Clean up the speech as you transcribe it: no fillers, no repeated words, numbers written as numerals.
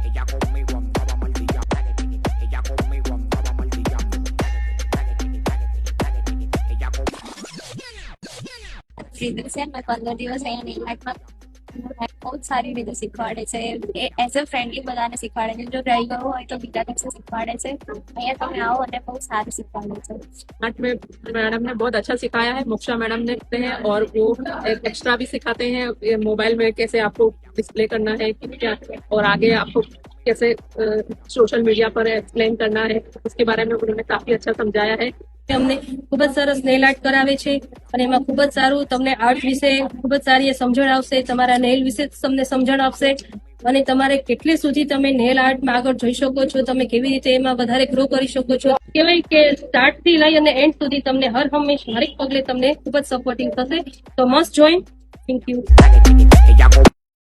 Ella conmigo andaba martillando. Ella conmigo andaba martillando. Ella છે મેં 15 દિવસ અહીંયા લાઈફમાં બહુ જ સારી રીતે શીખવાડે છે એઝ અ ફ્રેન્ડલી બધાને શીખવાડે છે જો રહી ગયું હોય તો બીજા દિવસે શીખવાડે છે અહીંયા તમે આવો અને બહુ સારું શીખવાડે છે आर्ट में मैडम ने बहुत अच्छा सिखाया है। मोक्षा मैडम ने हैं और वो एक्स्ट्रा भी सिखाते हैं, ये मोबाइल में कैसे आपको डिस्प्ले करना है कि क्या, और आगे आपको कैसे सोशल मीडिया पर एक्सप्लेन करना है, उसके बारे में उन्होंने काफी अच्छा समझाया है। અમને ખૂબ જ સરસ નેલ આર્ટ કરાવે છે અને એમાં ખૂબ જ સારું તમને આર્ટ વિશે ખૂબ જ સારી સમજણ આવશે, તમારા નેલ વિશે તમને સમજણ આપશે અને તમારે કેટલે સુધી તમે નેલ આર્ટમાં આગળ જઈ શકો છો, તમે કેવી રીતે એમાં વધારે ગ્રો કરી શકો છો. કહેવાય કે સ્ટાર્ટ થી લઈ અને એન્ડ સુધી તમને હર હંમેશ હરેક પગલે તમને ખૂબ જ સપોર્ટિંગ થશે. તો મસ્ટ જોઈન. Thank you.